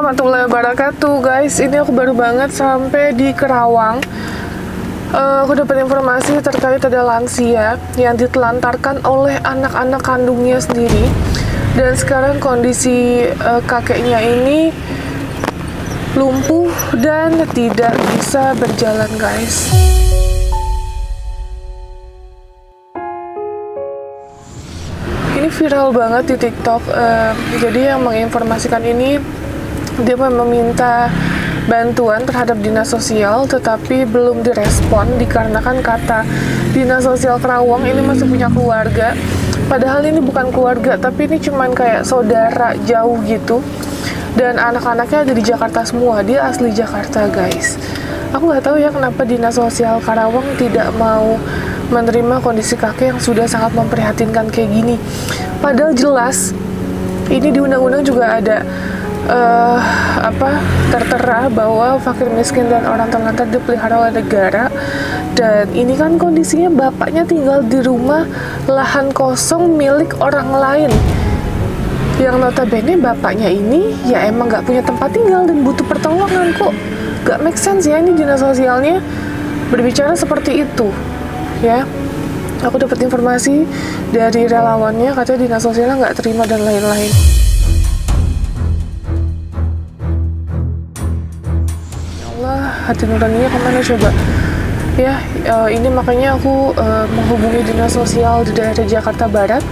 warahmatullahi wabarakatuh, guys. Ini aku baru banget sampai di Kerawang. Aku dapat informasi terkait ada lansia yang ditelantarkan oleh anak-anak kandungnya sendiri. Dan sekarang kondisi kakeknya ini lumpuh dan tidak bisa berjalan, guys. Ini viral banget di TikTok. Jadi yang menginformasikan ini, dia meminta bantuan terhadap dinas sosial, tetapi belum direspon dikarenakan kata dinas sosial Kerawang ini masih punya keluarga. Padahal ini bukan keluarga, tapi ini cuman kayak saudara jauh gitu. Dan anak-anaknya ada di Jakarta semua. Dia asli Jakarta, guys. Aku nggak tahu ya kenapa dinas sosial Karawang tidak mau menerima kondisi kakek yang sudah sangat memprihatinkan kayak gini. Padahal jelas ini di undang-undang juga ada tertera bahwa fakir miskin dan orang terlantar dipelihara oleh negara. Dan ini kan kondisinya bapaknya tinggal di rumah lahan kosong milik orang lain, yang notabene bapaknya ini ya emang nggak punya tempat tinggal dan butuh pertolongan. Kok gak make sense ya ini dinas sosialnya berbicara seperti itu ya. Aku dapat informasi dari relawannya, katanya dinas sosialnya nggak terima dan lain-lain. Ya Allah, hati nuraninya kemana coba ya. Ini makanya aku menghubungi dinas sosial di daerah Jakarta Barat,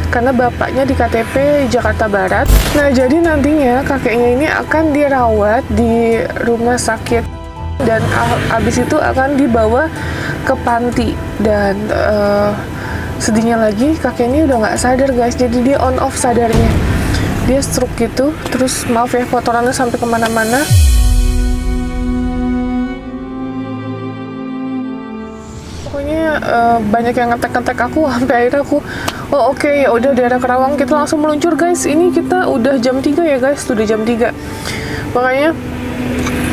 karena bapaknya di KTP Jakarta Barat. Nah, jadi nantinya kakeknya ini akan dirawat di rumah sakit dan abis itu akan dibawa ke panti. Dan sedihnya lagi kakek ini udah nggak sadar, guys. Jadi dia on off sadarnya, dia stroke gitu. Terus maaf ya, kotorannya sampai kemana-mana. Pokoknya banyak yang ngetek aku, sampai akhirnya aku oke, ya udah daerah Kerawang kita langsung meluncur, guys. Ini kita udah jam 3 ya, guys. Sudah jam 3. Makanya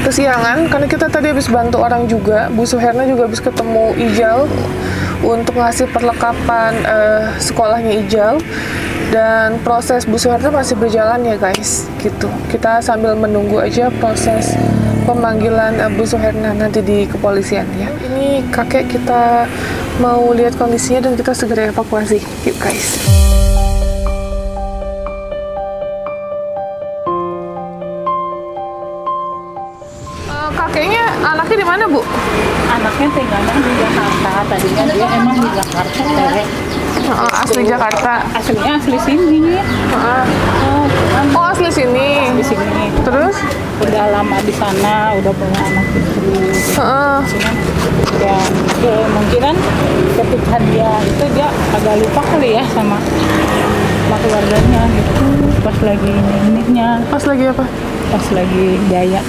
kesiangan karena kita tadi habis bantu orang juga. Bu Suherna juga habis ketemu Ijal untuk ngasih perlengkapan sekolahnya Ijal. Dan proses Bu Suherna masih berjalan ya, guys. Gitu. Kita sambil menunggu aja proses pemanggilan Bu Suherna nanti di kepolisian ya. Ini kakek kita mau lihat kondisinya dan kita segera evakuasi. Yuk, guys. Kakeknya anaknya di mana, Bu? Anaknya tinggalnya di Jakarta. Tadinya dia emang di Jakarta, asli Jakarta. Aslinya asli sini. Asli sini. Asli sini. Terus? Udah lama di sana, udah punya anak istri. Ya, kemungkinan ketika dia agak lupa kali ya sama keluarganya gitu. Pas lagi ininya. Pas lagi apa? Pas lagi jayanya.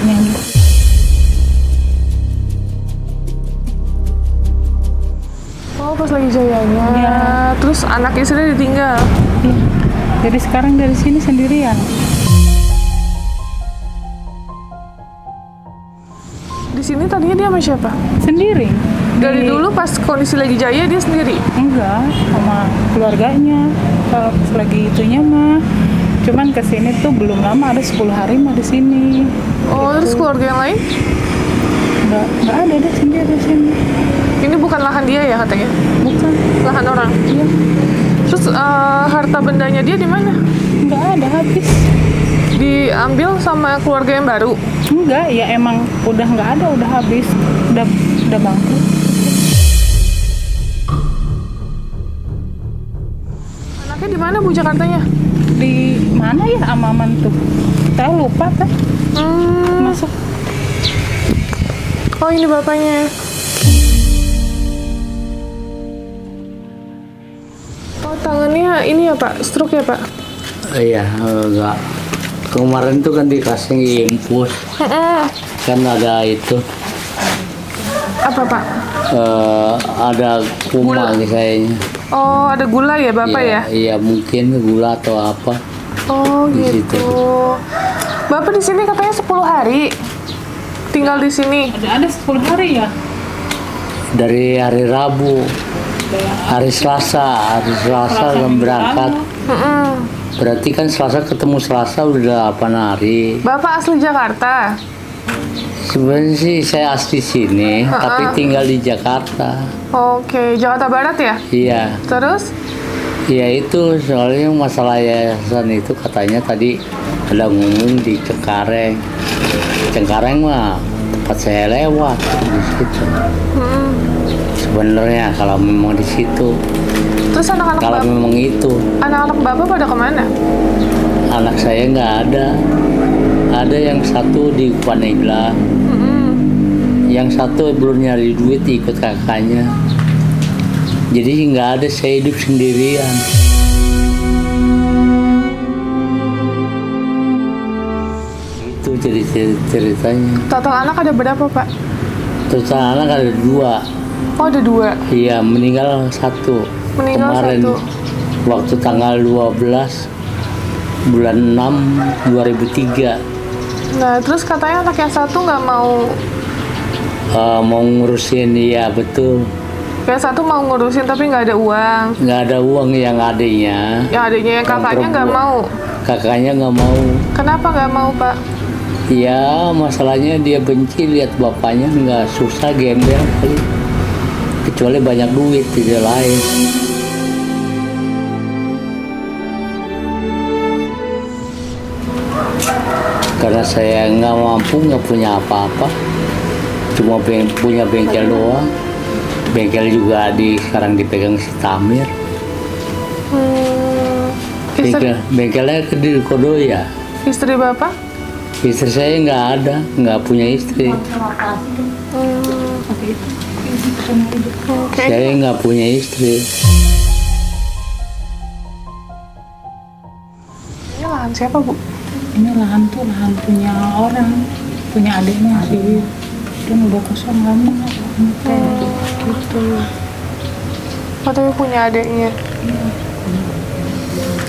Oh, pas lagi jayanya. Ya. Terus anak istri ditinggal. Ya. Jadi sekarang dari sini sendirian. Di sini tadinya dia sama siapa? Sendiri. Dari dulu pas kondisi lagi jaya dia sendiri? Enggak, sama keluarganya. Kalau pas lagi itunya mah, cuman kesini tuh belum lama, ada 10 hari mah di sini. Oh, gitu. Terus keluarga yang lain? Enggak ada deh, sendiri di sini. Ini bukan lahan dia ya katanya? Bukan. Lahan orang? Iya. Terus harta bendanya dia di mana? Enggak ada, habis. Diambil sama keluarga yang baru? Enggak, ya emang udah nggak ada, udah habis, udah bangkrut. Anaknya di mana, Bu, Jakartanya? Di mana ya Amaman tuh? Saya lupa teh. Masuk. Oh, ini bapaknya. Oh, tangannya ini ya, Pak? Stroke ya, Pak? Iya, enggak. Kemarin tuh kan dikasih infus. Kan ada itu. Apa, Pak? Ada kuman kayaknya. Oh, ada gula ya, Bapak ya? Iya, mungkin gula atau apa. Oh, Di gitu. situ. Bapak di sini katanya 10 hari. Tinggal di sini. Ada 10 hari ya? Dari hari Rabu. Hari Selasa kan berangkat. Berarti kan Selasa ketemu Selasa udah 8 hari. Bapak asli Jakarta? Sebenarnya sih saya asli sini, tapi tinggal di Jakarta. Oke, Jakarta Barat ya? Iya. Terus? Ya itu soalnya masalah yayasan itu katanya tadi ada ngomong di Cengkareng. Cengkareng mah tempat saya lewat di situ. Sebenarnya kalau memang di situ. Terus anak-anak kalau memang itu. Anak-anak Bapak pada kemana? Anak saya nggak ada. Ada yang satu di Panegla. Yang satu belum nyari duit ikut kakaknya. Jadi nggak ada, saya hidup sendirian. Itu jadi ceritanya. Total anak ada berapa, Pak? Total anak ada 2. Oh, ada 2? Iya, meninggal 1. Meninggal kemarin 1. Waktu tanggal 12 bulan 6 2003. Nah, terus katanya anak yang satu nggak mau mau ngurusin, ya betul. Yang satu mau ngurusin tapi nggak ada uang. Nggak ada uang yang adanya. Yang adanya yang kakaknya nggak mau. Kakaknya nggak mau. Kenapa nggak mau, Pak? Ya masalahnya dia benci lihat bapaknya nggak, susah, gembel kali. Kecuali banyak duit tidak lain. Karena saya nggak mampu, nggak punya apa-apa, cuma punya bengkel doang. Bengkel juga sekarang dipegang si Tamir. Bengkelnya di Kodoya. Istri Bapak? Istri saya nggak ada, nggak punya istri. Saya nggak punya istri. Ini lahan siapa, Bu? Ini lahan punya orang, punya adiknya sih. Dan udah kosong lama. Gitu. Oh, tapi punya adiknya.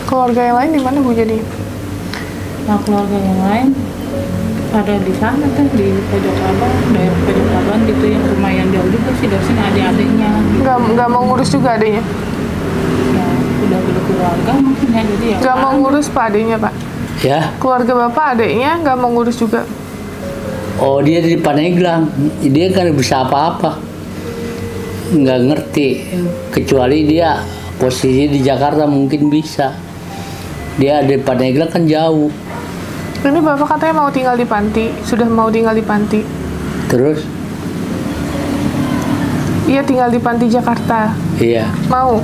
Keluarga yang lain di mana, Bu, jadi? Nah, keluarga yang lain ada di sana kan, di Pojok Laban, daerah Pojok Laban gitu, yang lumayan jauh juga sih dari sini, adik-adiknya. Nggak mau ngurus juga adiknya? Ya, udah keluarga mungkin ya, jadi ya. Nggak mau ngurus Pak adiknya, Pak? Ya. Keluarga Bapak adiknya nggak mau ngurus juga? Oh, dia di Paneglang, dia kan bisa apa-apa, nggak ngerti. Kecuali dia posisi di Jakarta mungkin bisa. Dia di Paneglang kan jauh. Ini Bapak katanya mau tinggal di panti, sudah mau tinggal di panti. Terus? Iya, tinggal di panti Jakarta. Iya. Mau?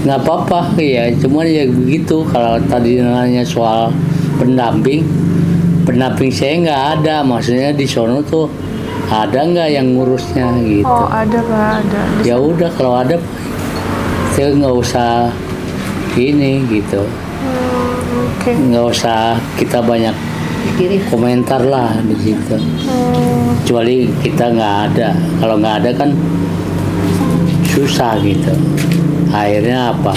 Nggak apa-apa, ya. Cuman ya begitu. Kalau tadi nanya soal pendamping saya nggak ada. Maksudnya di sono tuh ada nggak yang ngurusnya gitu? Oh, ada Pak, ada. Ya udah, kalau ada saya nggak usah ini gitu. Nggak usah kita banyak komentar lah di situ. Kecuali kita nggak ada. Kalau nggak ada kan susah gitu. Akhirnya apa?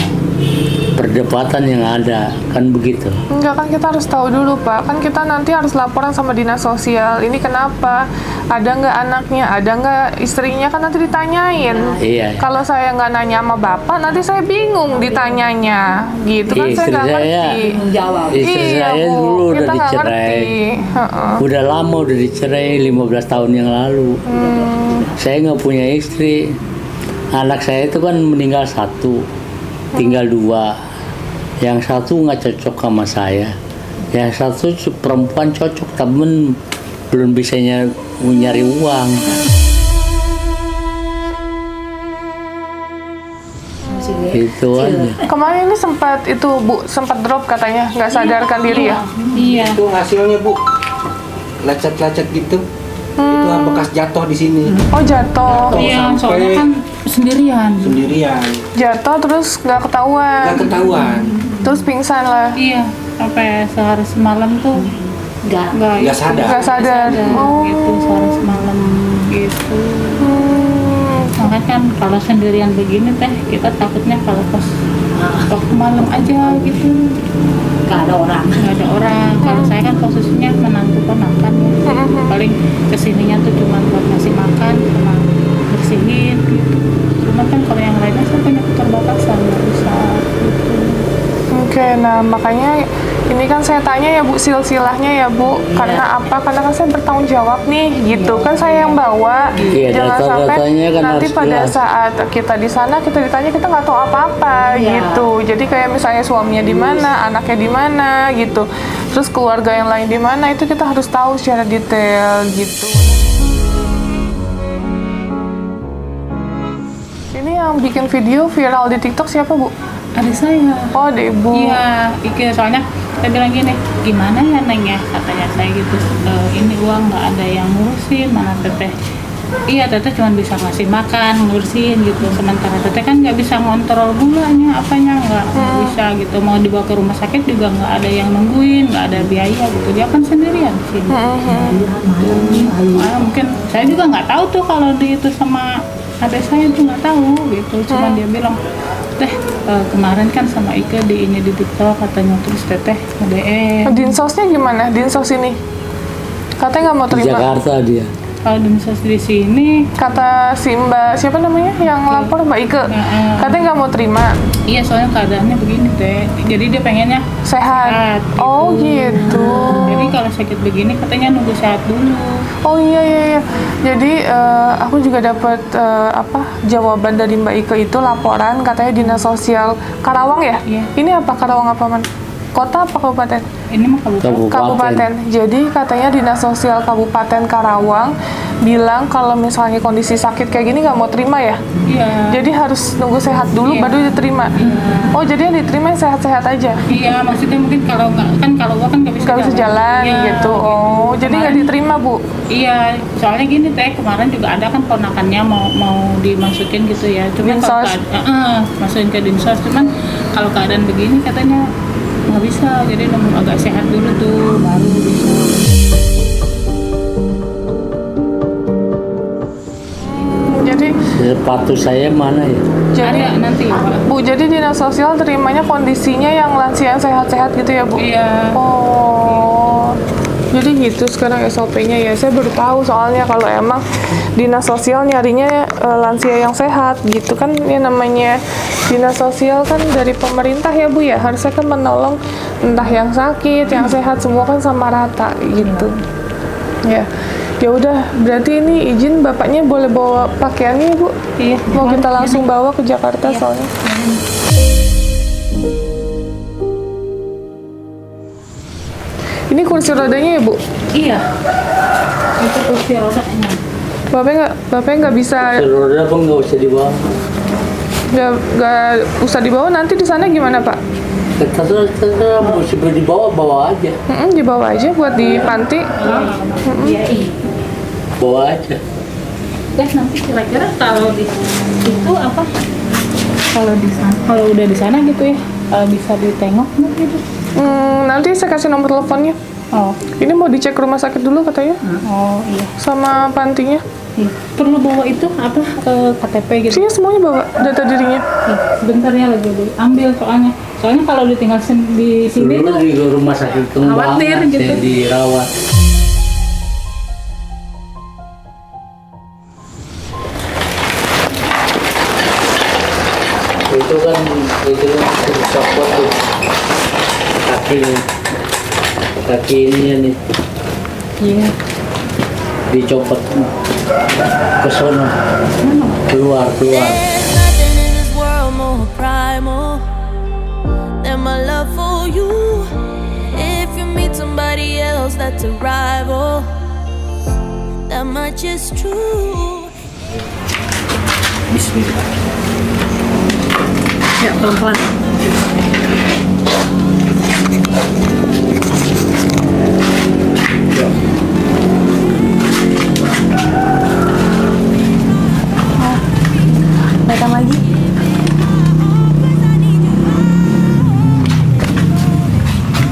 Perdebatan yang ada kan begitu. Enggak, kan kita harus tahu dulu Pak. Kan kita nanti harus laporan sama dinas sosial. Ini kenapa? Ada nggak anaknya? Ada nggak istrinya? Kan nanti ditanyain. Iya. Kalau saya nggak nanya sama Bapak, nanti saya bingung ditanyanya. Gitu kan, saya nggak ngerti. Istri Iya, saya Bu, dulu udah kita nggak dicerai. ngerti. Udah lama udah dicerai, 15 tahun yang lalu. Saya nggak punya istri. Anak saya itu kan meninggal 1, tinggal 2. Yang satu nggak cocok sama saya. Yang satu perempuan cocok, tapi belum bisa nyari uang. Itu aja. Kemarin ini sempat itu Bu, sempat drop katanya, nggak sadarkan diri ya? Iya. Itu hasilnya Bu, lecet-lecet gitu. Itu bekas jatuh di sini. Oh, jatuh. Iya, soalnya kan sendirian. Jatuh terus nggak ketahuan. Nggak ketahuan. Terus pingsan lah. Iya, sampai sehari semalam tuh Nggak sadar. Nggak sadar. Oh. Gitu, sehari semalam gitu. Makanya kan kalau sendirian begini teh, kita takutnya kalau pas waktu malam aja gitu nggak ada orang. Kalau saya kan posisinya menantu ponakan ya, paling kesininya tuh cuma buat ngasih makan sama bersihin gitu. Cuma kan kalau yang lainnya saya punya keterbatasan, nggak bisa gitu. Oke, nah Nah, makanya ini kan saya tanya ya Bu, silsilahnya ya Bu, karena apa? Karena kan saya bertanggung jawab nih, gitu kan saya yang bawa. Jangan sampai kan nanti pada saat kita di sana kita ditanya kita nggak tahu apa-apa gitu. Jadi kayak misalnya suaminya di mana, anaknya di mana gitu, terus keluarga yang lain di mana, itu kita harus tahu secara detail gitu. Ini yang bikin video viral di TikTok siapa Bu? Adik saya. Oh, adik Ibu. Iya, soalnya saya bilang gini, gimana ya Neng ya, katanya saya gitu, ini uang nggak ada yang ngurusin, mana teteh. Iya, teteh cuma bisa ngasih makan, ngurusin gitu, sementara teteh kan nggak bisa ngontrol gulanya, apanya nggak bisa gitu, mau dibawa ke rumah sakit juga nggak ada yang nungguin, nggak ada biaya gitu, dia kan sendirian sih. Mungkin saya juga nggak tahu tuh kalau di itu sama adik saya tuh nggak tahu gitu, cuma dia bilang, teh kemarin kan sama Ike di TikTok katanya terus teteh DM. Dinsosnya gimana? Dinsos ini katanya nggak mau terima. Di Jakarta dia. Kalau dinsos di sini kata si Mbak siapa namanya yang lapor, Mbak Ike, katanya nggak mau terima. Iya, soalnya keadaannya begini teh, jadi dia pengennya sehat gitu. Oh gitu. Jadi kalau sakit begini katanya nunggu sehat dulu. Oh iya. Jadi aku juga dapat jawaban dari Mbak Ike itu, laporan katanya Dinas Sosial Karawang ya. Iya. Ini apa Karawang apa man? Kota apa kabupaten? Ini mah Kabupaten. Jadi katanya Dinas Sosial Kabupaten Karawang bilang kalau misalnya kondisi sakit kayak gini nggak mau terima ya? Iya. Jadi harus nunggu sehat dulu baru diterima. Iya. Oh, jadi yang diterima yang sehat-sehat aja? Iya, maksudnya mungkin kalau nggak bisa jalan gitu. Oh, jadi nggak diterima Bu? Iya, soalnya gini teh, kemarin juga ada kan ponakannya mau dimasukin gitu ya. Cuma kalau masukin ke Dinsos, cuman kalau keadaan begini katanya nggak bisa, jadi nunggu agak sehat dulu tuh baru bisa. Jadi sepatu saya mana ya? Jadi ada nanti ya, Pak. Bu, jadi Dinas Sosial terimanya kondisinya yang lansia yang sehat-sehat gitu ya Bu? Iya. Oh, jadi gitu sekarang SOP-nya ya. Saya baru tahu soalnya kalau emang Dinas Sosial nyarinya lansia yang sehat gitu kan, ya namanya Dinas Sosial kan dari pemerintah ya Bu ya, harusnya kan menolong entah yang sakit, yang sehat, semua kan sama rata gitu. Ya. Ya udah, berarti ini izin bapaknya boleh bawa pakaiannya Bu? Iya. Mau kita langsung bawa ke Jakarta soalnya. Ini kursi rodanya ya Bu? Iya. Itu kursi rodanya. Bapaknya nggak bisa. Kursi roda apa nggak usah dibawa? Nggak usah dibawa, nanti di sana gimana Pak? Terserah mesti dibawa aja. Dibawa aja buat di panti. Iya. Bawa aja. Nanti kira-kira kalau di itu apa? Kalau udah di sana gitu ya, bisa ditengok nggak gitu? Nanti saya kasih nomor teleponnya. Oh. Ini mau dicek rumah sakit dulu katanya. Oh iya. Sama pantinya. Perlu bawa itu apa KTP gitu? Sini semuanya bawa data dirinya. Sebentar ya, lagi ambil soalnya. Soalnya kalau ditinggal di sini dulu tuh di rumah sakit Kembangan gitu. Dirawat. Itu kan copot tuh kaki ininya nih. Iya. Dicopot ke sono, keluar. There's nothing in this world more primal than my love for you. If you meet somebody else that's a rival, that much is true. Bismillah. Ya, pelan-pelan. Datang lagi.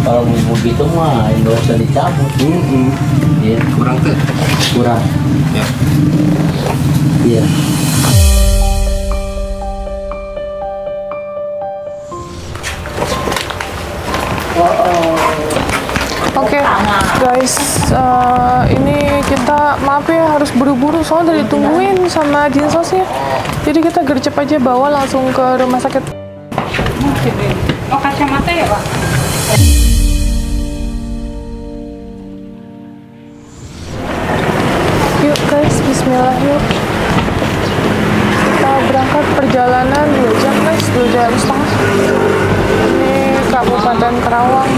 Kalau begitu mah nggak usah dicabut. Ya. Kurang. Ya. Iya. Oke, guys, ini kita maaf ya harus buru-buru soalnya udah ditungguin sama Dinsosnya. Jadi kita gercep aja bawa langsung ke rumah sakit. Oh, kacamata ya, Pak? Yuk guys, bismillah yuk. Kita berangkat perjalanan 2 jam guys, 2 jam setengah. Ini Kabupaten Karawang.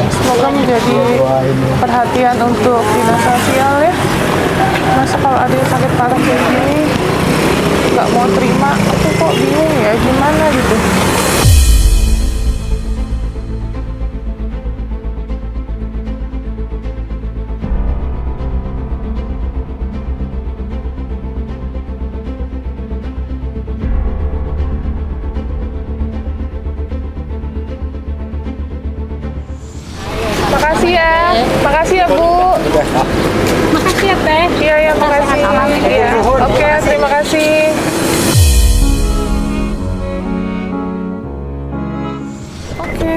Semoga menjadi perhatian untuk dinas sosial ya. Masa kalau ada yang sakit parah kayak gini nggak mau terima, aku kok bingung ya gimana gitu. Makasih ya. Makasih ya, Bu. Makasih ya, Teh. Iya, ya, makasih. Iya. Oke, terima kasih. Oke,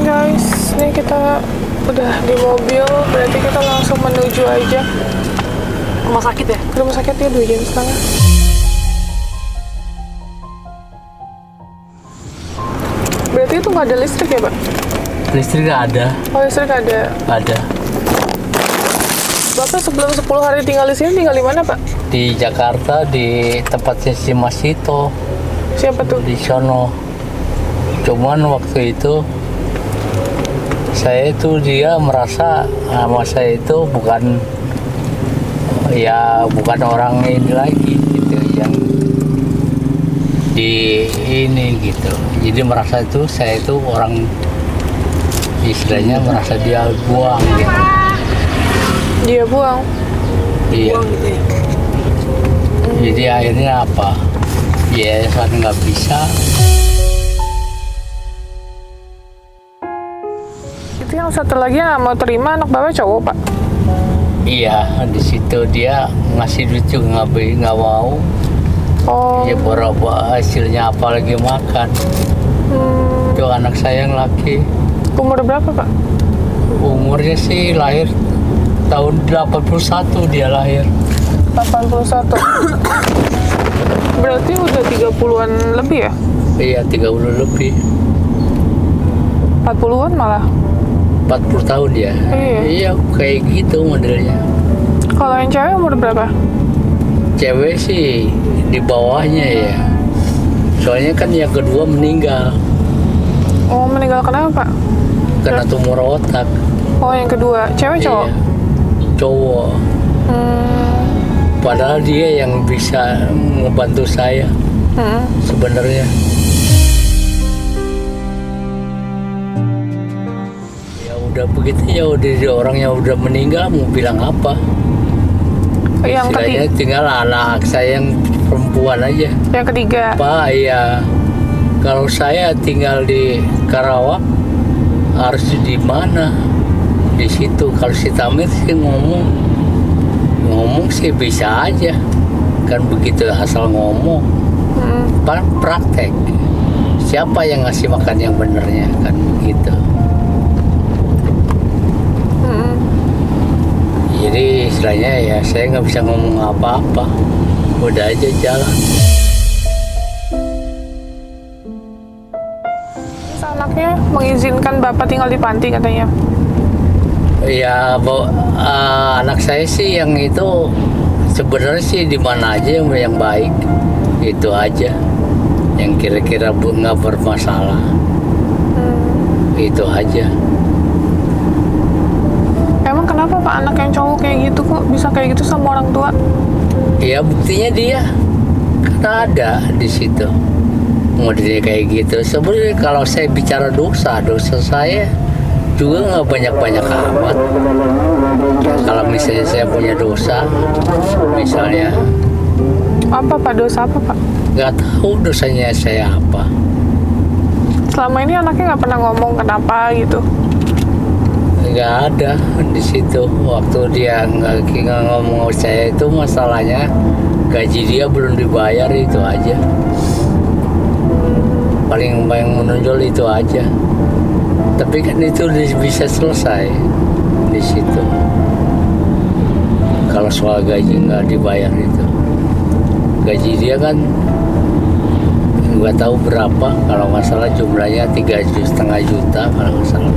guys. Ini kita udah di mobil. Berarti kita langsung menuju aja. Rumah sakit ya? Ke rumah sakit ya, 2 jam setengah. Berarti itu nggak ada listrik ya, Pak? Listrik nggak ada. Oh, listrik ada. Ada. Bapak sebelum 10 hari tinggal di sini, tinggal di mana, Pak? Di Jakarta, di tempatnya si Mas Ito. Siapa tuh? Di sono. Cuman waktu itu saya itu dia merasa sama saya itu bukan orang ini lagi gitu yang di ini gitu. Jadi merasa itu saya itu orang istilahnya merasa dia buang gitu. Dia buang. Iya. Jadi akhirnya apa? Ya saya nggak bisa. Itu yang satu lagi yang mau terima anak bapak cowok, Pak? Iya, di situ dia ngasih duit juga nggak mau. Oh. Ya berapa hasilnya apalagi makan. Itu anak saya yang laki. Umur berapa, Pak? Umurnya sih lahir tahun 81 dia lahir. 81. Berarti udah 30-an lebih ya? Iya, 30 lebih. 40-an malah. 40 tahun dia. Iya, kayak gitu modelnya. Kalau yang cewek umur berapa? Cewek sih di bawahnya ya. Soalnya kan yang kedua meninggal. Oh, meninggal kenapa, Pak? Kena tumor otak. Oh, yang kedua. Cewek cowok? Iya, cowok. Padahal dia yang bisa membantu saya sebenarnya. Ya udah begitu ya, udah orangnya udah meninggal, mau bilang apa? Yang Istilahnya ketiga. tinggal anak saya yang perempuan aja. Yang ketiga. Pak, ya kalau saya tinggal di Karawang harus di mana? Di situ. Kalau si Tamir sih ngomong sih bisa aja, kan begitu asal ngomong. Praktek. Siapa yang ngasih makan yang benernya, kan begitu. Jadi istilahnya ya saya nggak bisa ngomong apa-apa, udah aja jalan. Anaknya mengizinkan bapak tinggal di panti katanya. Ya, anak saya sih yang itu sebenarnya sih di mana aja yang baik, itu aja, yang kira-kira nggak bermasalah, itu aja. Emang kenapa Pak anak yang cowok kayak gitu kok bisa kayak gitu sama orang tua? Ya buktinya dia kan ada di situ modelnya kayak gitu. Sebenarnya kalau saya bicara dosa saya juga nggak banyak amat. Kalau misalnya saya punya dosa, misalnya apa Pak, dosa apa Pak? Nggak tahu dosanya saya apa. Selama ini anaknya nggak pernah ngomong kenapa gitu? Nggak ada di situ. Waktu dia nggak ngomong sama saya itu masalahnya gaji dia belum dibayar, itu aja. Paling menonjol itu aja. Tapi kan itu bisa selesai di situ. Kalau soal gaji nggak dibayar itu, gaji dia kan nggak tahu berapa, kalau nggak salah jumlahnya 3,5 juta kalau nggak salah.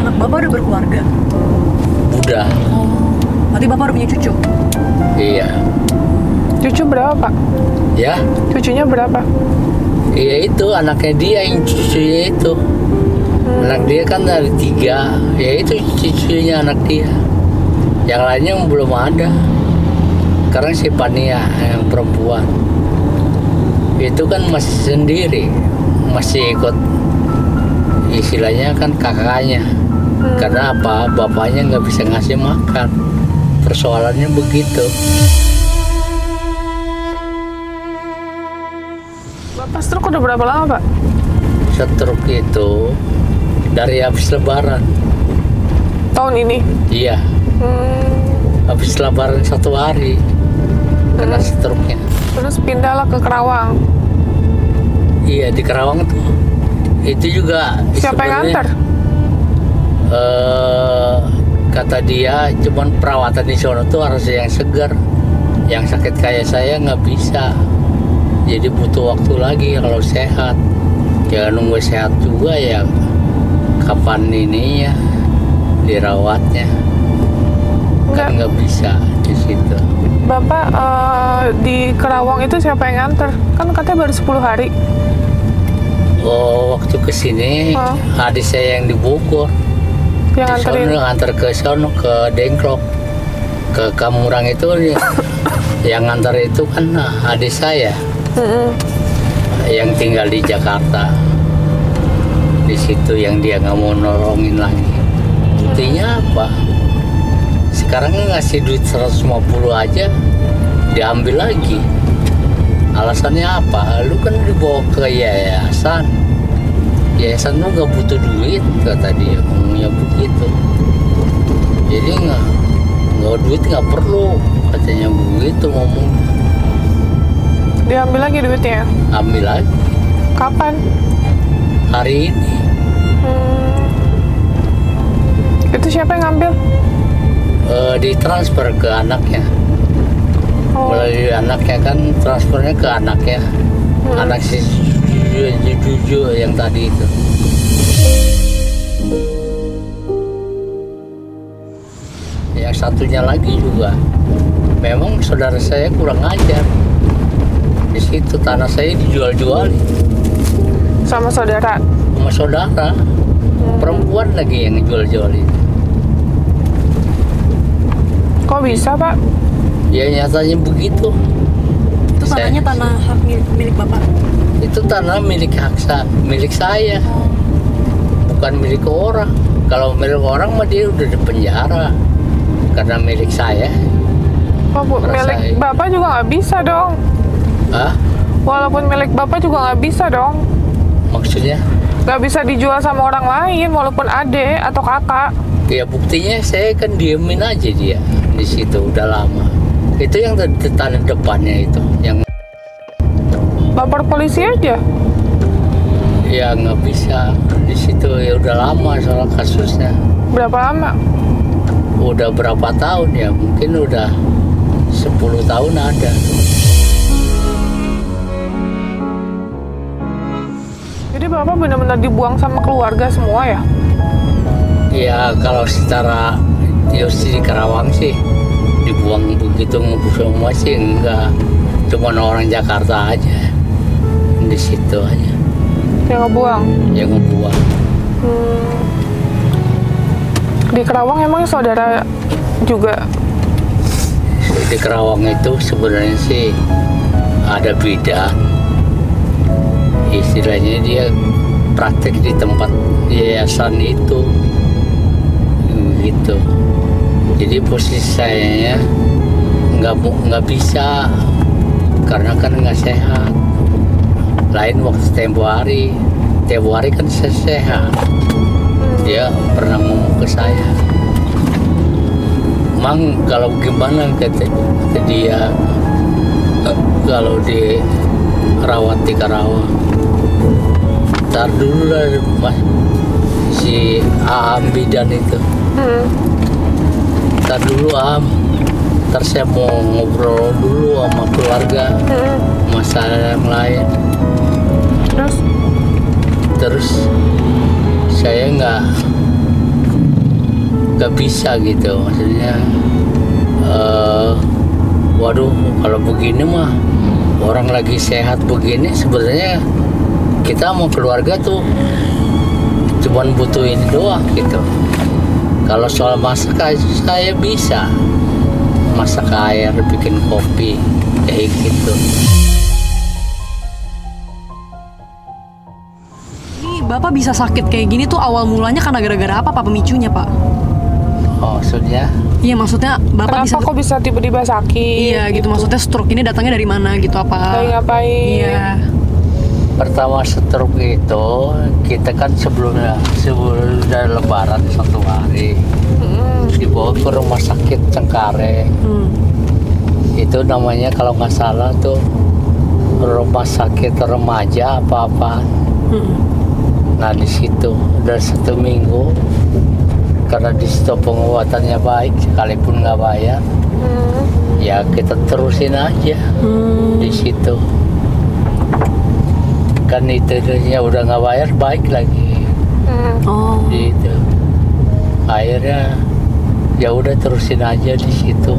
Anak Bapak udah berkeluarga? Udah. Berarti Bapak udah punya cucu? Iya. Cucu berapa, Pak? Ya? Cucunya berapa? Iya itu, anaknya dia yang cucunya itu. Anak dia kan ada 3, ya itu cucunya anak dia. Yang lainnya belum ada. Sekarang si Pania yang perempuan itu kan masih sendiri, masih ikut istilahnya kan kakaknya. Karena apa? Bapaknya nggak bisa ngasih makan. Persoalannya begitu. Bapak stroke udah berapa lama, Pak? Stroke itu dari habis Lebaran. Tahun ini? Iya. Habis Lebaran 1 hari kena stroke-nya. Terus pindahlah ke Kerawang. Iya di Kerawang tuh. Itu juga. Siapa yang nganter? Kata dia cuman perawatan di sana tuh harus yang segar. Yang sakit kayak saya nggak bisa. Jadi butuh waktu lagi kalau sehat. Ya nunggu sehat juga ya. Kapan ini ya dirawatnya? Kan nggak bisa di situ. Bapak di Kerawang itu siapa yang nganter? Kan katanya baru 10 hari. Oh, waktu kesini adik saya yang di Bogor. Yang nganterin? Nganter ke sono, ke Dengklok, ke Kamurang itu. Yang nganter itu kan adik saya. Yang tinggal di Jakarta. Di situ yang dia nggak mau nolongin lagi. Buktinya apa? Sekarang ngasih duit 150 aja diambil lagi. Alasannya apa? Lu kan dibawa ke yayasan. Yayasan lu nggak butuh duit, kata dia. Ngomongnya begitu. Jadi nggak duit nggak perlu, katanya begitu ngomong. Diambil lagi duitnya? Ambil lagi. Kapan? Hari ini. Itu siapa yang ngambil? Ditransfer ke anaknya. Melalui anaknya kan, transfernya ke anaknya. Anak si Juju yang tadi itu. Yang satunya lagi juga. Memang saudara saya kurang ajar. Di situ tanah saya dijual-jualin. Sama saudara? Sama saudara. Perempuan lagi yang jual-jualin. Kok bisa, Pak? Ya nyatanya begitu. Itu tanahnya tanah hak milik Bapak? Itu tanah milik milik saya. Bukan milik orang. Kalau milik orang mah dia udah di penjara. Karena milik saya. Oh, milik Bapak juga nggak bisa dong. Hah? Walaupun milik Bapak juga nggak bisa dong. Maksudnya? Nggak bisa dijual sama orang lain, walaupun adik atau kakak. Ya buktinya saya kan diemin aja dia di situ udah lama. Itu yang tanah depannya itu, yang lapor polisi aja. Ya nggak bisa di situ, ya udah lama soal kasusnya. Berapa lama? Udah berapa tahun ya? Mungkin udah 10 tahun ada. Jadi Bapak benar-benar dibuang sama keluarga semua ya? Ya kalau secara di Kerawang sih dibuang begitu semua sih enggak. Cuma orang Jakarta aja di situ aja. Yang ngebuang? Yang ngebuang. Di Kerawang emang saudara juga? Di Kerawang itu sebenarnya sih ada bidan. Istilahnya dia praktek di tempat yayasan itu gitu. Jadi posisi saya nggak bisa karena kan nggak sehat. Lain waktu tempo hari kan saya sehat. Dia pernah ngomong ke saya, "Mang, kalau gimana," kata dia, "kalau dirawat di Kerawang, ntar dulu lah Mas, si Aam bidan itu, ntar dulu Am, ntar saya mau ngobrol dulu sama keluarga, masalah yang lain." nggak bisa gitu, maksudnya waduh kalau begini mah orang lagi sehat begini, sebenarnya kita mau keluarga tuh cuman butuh ini doang gitu. Kalau soal masak saya bisa masak air, bikin kopi kayak gitu. Ini Bapak bisa sakit kayak gini tuh awal mulanya karena gara-gara apa Pak, pemicunya Pak? Oh, maksudnya? Iya, maksudnya Bapak Kenapa bisa kok bisa tiba-tiba sakit? Iya gitu, maksudnya stroke ini datangnya dari mana gitu apa? Lagi ngapain? Iya. Pertama stroke itu kita kan sebelum dari Lebaran 1 hari dibawa ke rumah sakit Cengkareng. Itu namanya kalau nggak salah tuh rumah sakit remaja apa-apa. Nah di situ udah 1 minggu karena di situ pengobatannya baik, sekalipun nggak bayar, ya kita terusin aja di situ. Kan itu ya udah nggak bayar, baik lagi. Gitu. Akhirnya ya udah terusin aja di situ.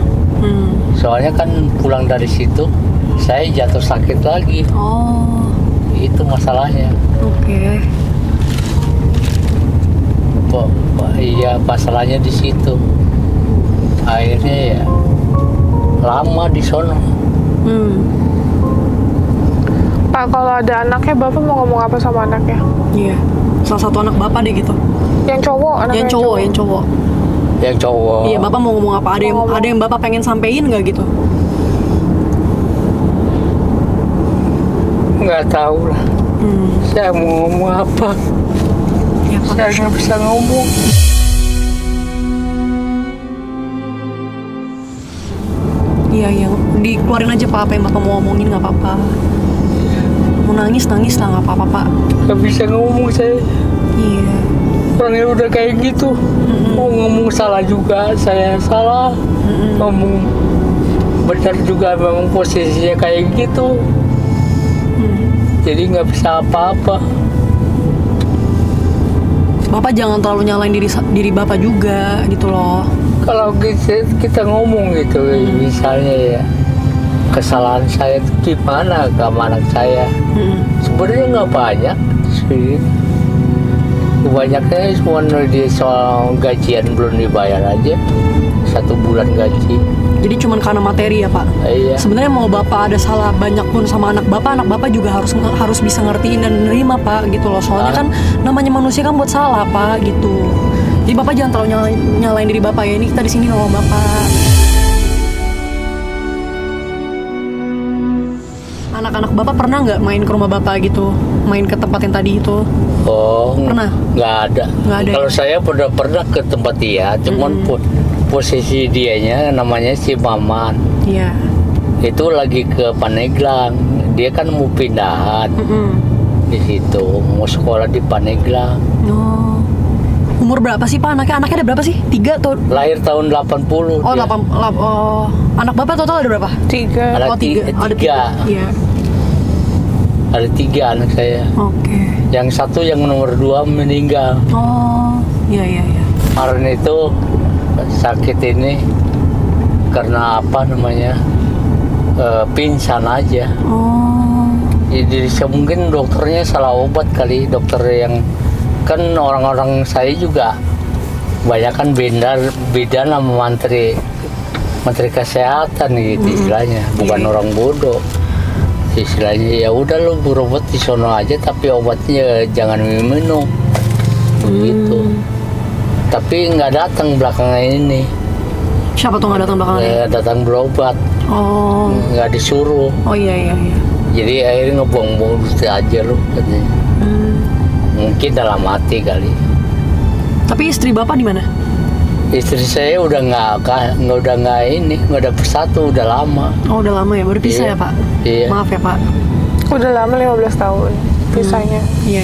Soalnya kan pulang dari situ saya jatuh sakit lagi. Itu masalahnya. Oke. Iya, masalahnya di situ. Akhirnya ya lama di sono. Pak, kalau ada anaknya, Bapak mau ngomong apa sama anaknya? Iya. Salah satu anak Bapak deh gitu. Yang cowok, anaknya Yang cowok. Yang cowok. Iya, Bapak mau ngomong apa? Ada yang Bapak pengen sampein nggak gitu? Nggak tahu lah. Saya mau ngomong apa? Ya, Pak. Saya nggak bisa ngomong. Iya, dikeluarin aja Pak, apa yang Bapak mau ngomongin nggak apa-apa. Mau nangis lah nggak apa-apa Pak. Nggak bisa ngomong saya. Iya. Orangnya udah kayak gitu. Mau ngomong salah juga, saya salah. Ngomong benar juga, memang posisinya kayak gitu. Jadi nggak bisa apa-apa. Bapak jangan terlalu nyalain diri Bapak juga gitu loh. Kalau kita ngomong gitu, misalnya ya kesalahan saya itu gimana sama anak saya, sebenarnya nggak banyak sih. Banyaknya cuma di soal gajian belum dibayar aja, 1 bulan gaji. Jadi cuma karena materi ya Pak. Iya. Sebenarnya mau Bapak ada salah banyak pun sama anak Bapak juga harus bisa ngertiin dan nerima Pak gitu loh. Soalnya kan namanya manusia kan buat salah Pak gitu. Jadi Bapak jangan terlalu nyalain diri Bapak ya. Ini kita di sini nolong Bapak. Anak-anak Bapak pernah nggak main ke rumah Bapak gitu? Main ke tempat yang tadi itu? Oh, Pernah? Nggak ada. Nggak ada. Kalau saya pernah ke tempat dia, cuman posisi dianya namanya si Maman. Iya. Itu lagi ke Paneglang. Dia kan mau pindahan di situ, mau sekolah di Paneglang. Oh. Umur berapa sih Pak anaknya? Anaknya ada berapa sih? 3 atau? Lahir tahun 80. Oh, dia. Anak Bapak total ada berapa? 3. Ada Oh, 3. Ada 3. Iya. Ada 3 anak saya. Oke. Yang satu yang nomor 2 meninggal. Oh, iya. Kemarin itu sakit ini karena apa namanya, pingsan aja. Oh. Jadi mungkin dokternya salah obat kali, dokter yang kan orang-orang saya juga banyak kan beda sama menteri kesehatan gitu istilahnya, bukan orang bodoh istilahnya. Ya udah lu berobat di sono aja, tapi obatnya jangan minum begitu. Tapi nggak datang belakangan ini. Siapa tuh nggak datang belakangan ini? Datang berobat. Oh. Nggak disuruh. Oh iya. Jadi akhirnya ngebuang-buang aja lu katanya. Mungkin dalam hati kali. Tapi istri Bapak di mana? Istri saya udah nggak ini, nggak ada bersatu, udah lama. Oh, udah lama ya, baru pisah Iya. ya Pak? Iya. Maaf ya Pak. Udah lama 15 tahun pisahnya. Iya.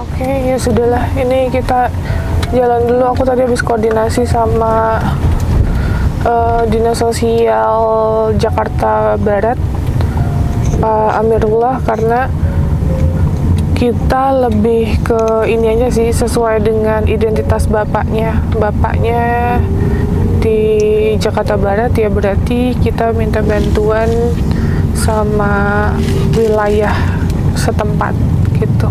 Oke, ya sudahlah. Ini kita jalan dulu. Aku tadi habis koordinasi sama Dinas Sosial Jakarta Barat, Pak Amirullah, karena kita lebih ke ini aja sih, sesuai dengan identitas bapaknya. Bapaknya di Jakarta Barat ya, berarti kita minta bantuan sama wilayah setempat gitu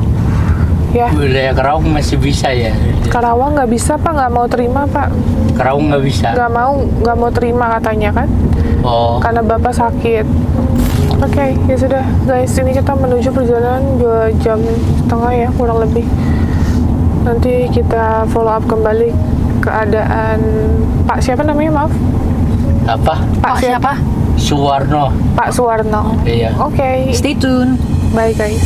ya. Wilayah Karawang masih bisa ya? Karawang nggak bisa Pak, nggak mau terima Pak. Karawang nggak bisa? Nggak mau terima katanya kan. Oh. Karena bapak sakit. Oke, ya sudah guys, ini kita menuju perjalanan 2 jam setengah ya kurang lebih. Nanti kita follow up kembali keadaan Pak siapa namanya, maaf? Apa? Pak siapa? Suwarno. Pak Suwarno. Iya. Oke. Stay tune. Bye guys.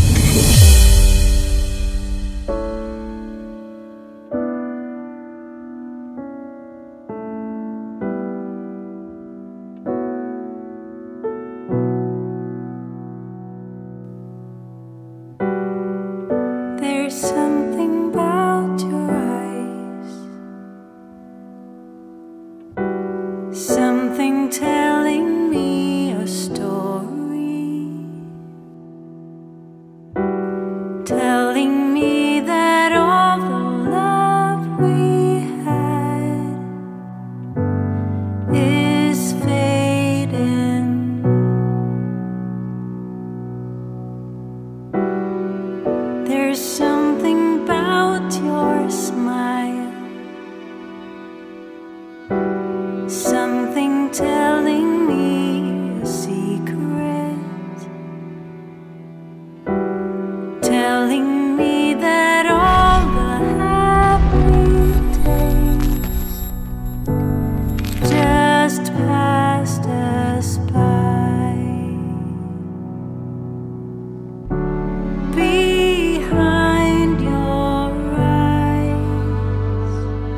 There's something about your eyes, something tells